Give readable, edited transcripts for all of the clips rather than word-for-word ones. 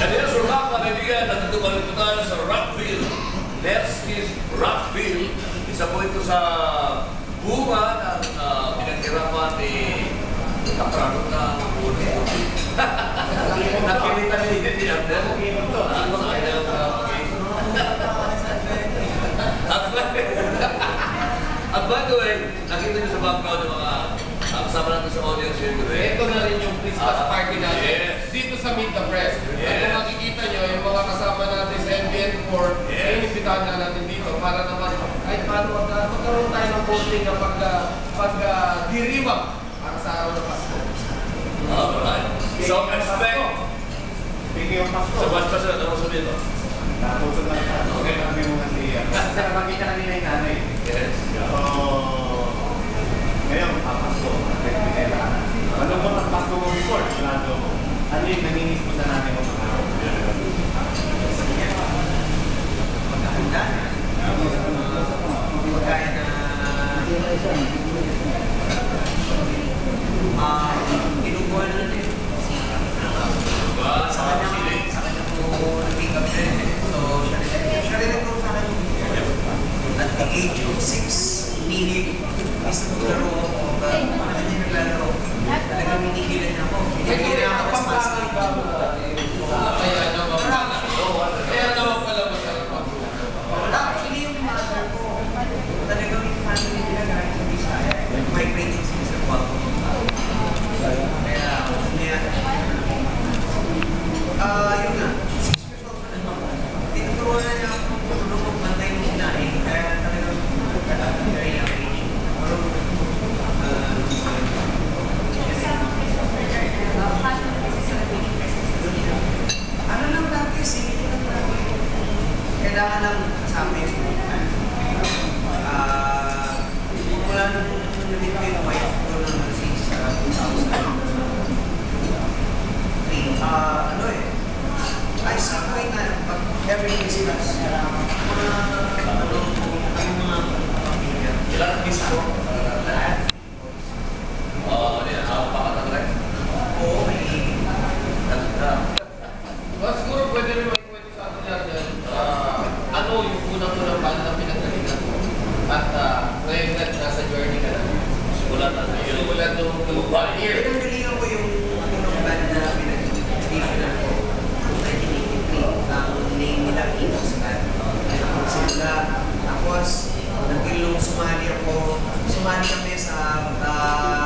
Kanina sa rock, mga kaibigan, natutupan ito tayo sa Rockville. Let's is Rockville. Isa po ito sa bunga ng pinaghirapan ni Kaprano na nakilita ni Abdel. At by the way, nakita niyo sa background ng mga kasama natin sa audience here today. Ito na rin yung Christmas party natin. Dito sa Meet the Press. At kung makikita nyo, yung mga kasama natin sa MBN4, inimbitahan na natin dito para naman ay paano magkaroon tayo ng posting kapag diriwang para sa araw ng Pasko. Alright. So, expect. Speaking of Pasko. Sa Vice President, ano sabihin mo? Napuso na sa okay kami mga siya. Kasi nakakita kanina yung nanay. Yes. So, ngayon, Pasko. Ano mo ang Pasko mo before? Lalo. Ano yung nanginis mo sa nanay mo mga araw? Magkakanda. Magkaya na tinubuhan na natin. Sa kanya po nag-pick up rin. So, siya rin nag-grow sa akin. At the age of 6, hindi gusto maglaro ako. Bakit hindi naglalaro? Talagang minigilan ako. Minigilan ako sa basket. Kaya naman pala masarap ako. Actually, yung mother ko, talagang yung family nila galing sa Bisaya. Migrating sila sa Guapo. Kaya, yun nga, 6 years old na naman. Tinuturuan na niya ako kung magbantay ng sinahin. Kaya talagang very young age. Ano lang dati, sige lang dati. Kailangan lang sabi mula nung nandito yung wife ko ng sa 2003. Ano eh, ay sa point na pag every Christmas, yung mga pamilya. Ilan ang miss ko? Lahat. Ano yan? Pakatang rin? Oo, may Siguro pwede rin makikwento sa atin yan. Ano yung unang-unang band na pinagdalitan mo? At ngayon na nasa journey ka na. Simulan natin yun. Simulan nung 1 year. pinagalingan ko yung unang band na pinag-edition ko 1983. Ang name nila Kinos Band. Simula, tapos nagilong sumali kami sa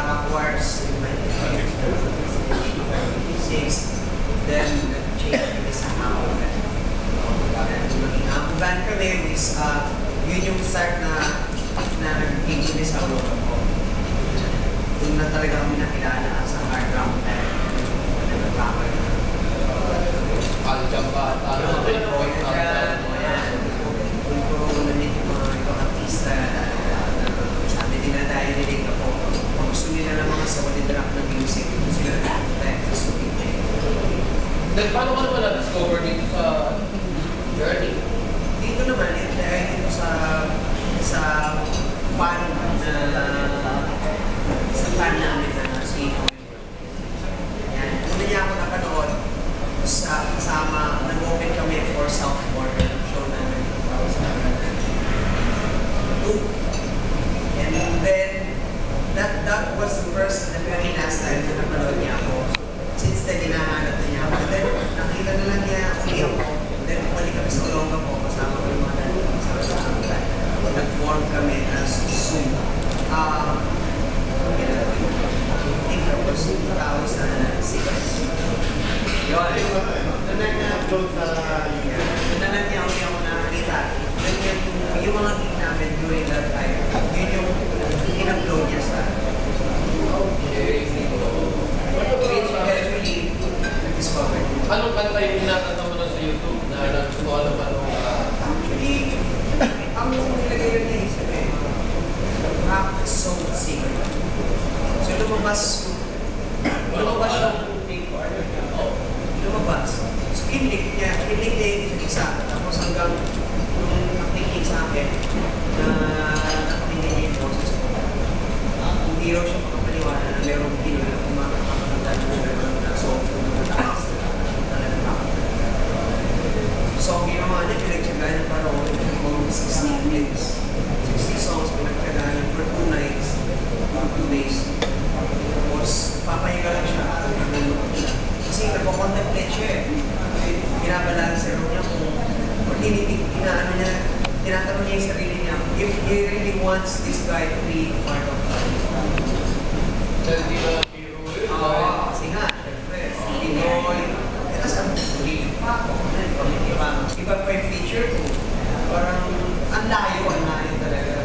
Rock Wars in 1986. Then, nag-change kami sa Amo Band. Naging Amo Band kami, yun yung start na nag-gig kami sa Europa ko. Doon na talaga kami nakilala sa hard rock band. Nag-rocker. Aljam ba? Ano ba yung point? Doon ko nalit yung mga ibang artista na sabi nila dahil nilig ako. Kung gusto nila ng mga solid rock na music, doon sila nag-rock sa sulit na yun. Then, paano ka naman na-discover dito sa journey? Dito naman, dahil dito sa fan namin na si yan. Una niya ako napanood sa kasama, nag-open kami for South Border show namin. And then, that was the first and very last time na napanood niya ako. Since then, hinahanap na niya ako. And then, nakita na lang niya uli ako. Then, balik kami sa Olonga po, kasama ko yung mga nag-form kami as Zoom. I think that was 2006. Yun. Doon na-upload sa Doon na niya uli ako nakakita. Yung mga gig namin during that time, yun yung in-upload niya sa Okay. which eventually discovered. Anong kanta yung kinakanta mo na sa YouTube na nagustuhan naman nung Actually, ang nilagay lang niya isip eh, rap soul singer. So lumabas lumabas. So kinlik niya yung isa. Tapos hanggang nung nakikinig sa akin, na nakapinggan niya yung boses ko. Hindi raw siya makapaniwala na merong pinag na kumakapaganda na siya na soul na mataas. Talagang nakapaganda. wants this guy to be part of Dahil di na hero yun. Oo, kasi nga, syempre, Pinoy. Eh, tapos ang ulit pa ako. Iba pa yung feature ko. Parang, ang layo talaga.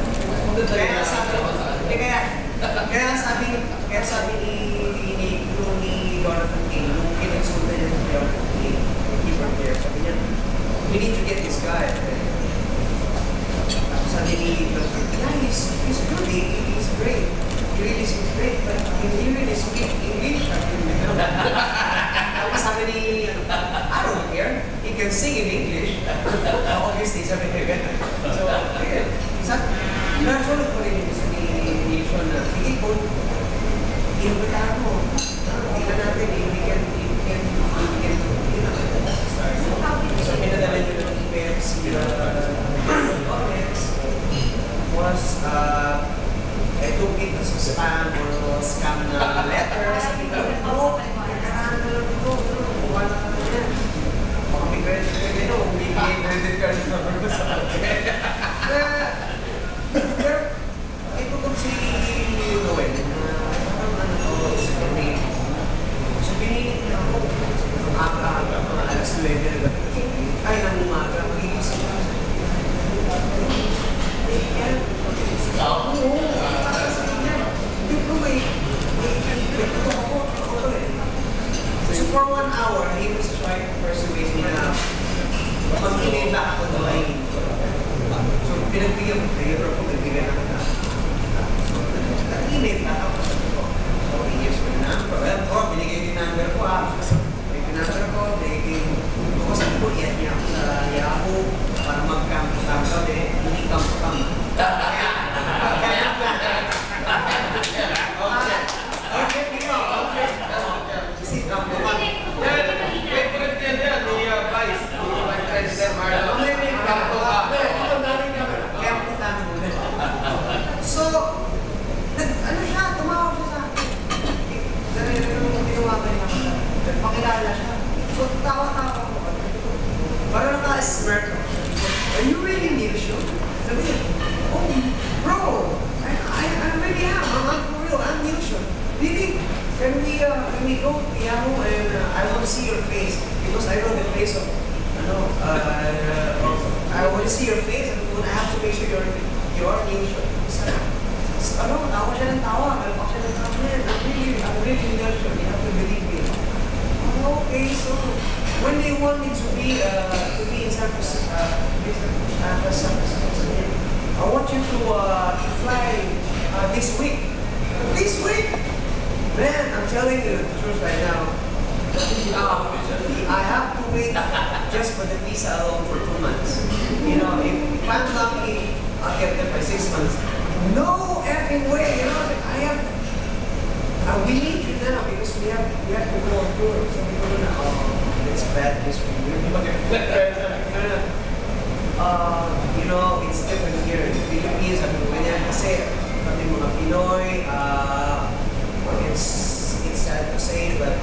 Kaya sabi ni Jonathan King, nung kinonsulta niya si Jonathan King, he prepared, sabi niya, we need to get this guy. Sabi ni Jonathan King, yeah, he's good, he's great. He really seems great, but he really speak English. Tapos sabi ni, I don't care, he can sing in English. Obviously, sabi niya ganun. So, yeah. Nasunod ko rin yung ni Sean na, sige po, inubutan mo. Tingnan natin, ibigyan. So, pinadala nyo ng email si Onyx was, I took it as a spam or scam na letter. Sabi ko, kailangan na lang ito. Wala na yan. Baka may credit card number ko sa akin. Pero, ito kung si Noel, so binili niya ako, mga alas 9 na ay, nang umaga, magigising ako. So for 1 hour, he was trying to persuade me na mag-email back ako doon ay so pinagbigyan ko, nagbigyan ako na nag-email back ako. So here's my number. Well, binigay yung number ko binigay yung number ko, sabi ko, iyan niya ako sa Yahoo para mag-camp kami, hindi camp. So, ano siya, tumawag siya sa akin. Tinawagan niya ako. Pakilala siya. So, tawa-tawa ko. Parang naka-smirk ako. Are you really Nilsho? Sabi niya, oh, bro, I really am. I'm for real. I'm Nilsho. Really? Can we go to Yahoo and I want to see your face because I know the face of, I want to see your face and I have to make sure you're Nilsho. Tawa siya ng tawa. Malpak siya ng tawa. I'm really Nilsho. You have to believe me. Oh, okay, so when they want me to be in San Francisco, I want you to fly this week. This week? Man, I'm telling you the truth right now. I have to wait just for the visa alone for 2 months. You know, if I'm lucky, I'll get there by 6 months. No effing way, you know, we need you now because we have to go on tour. So we go na, it's bad this week. You know, it's different here in the Philippines. Sabi ko ganyan kasi kami mga Pinoy, it's sad to say, but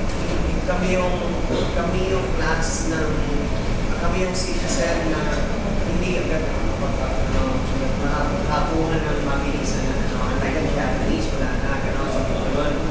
kami yung class ng, kami yung citizen na hindi agad nakakuha ng mabilisan na unlike ang Japanese, wala na, gano'n,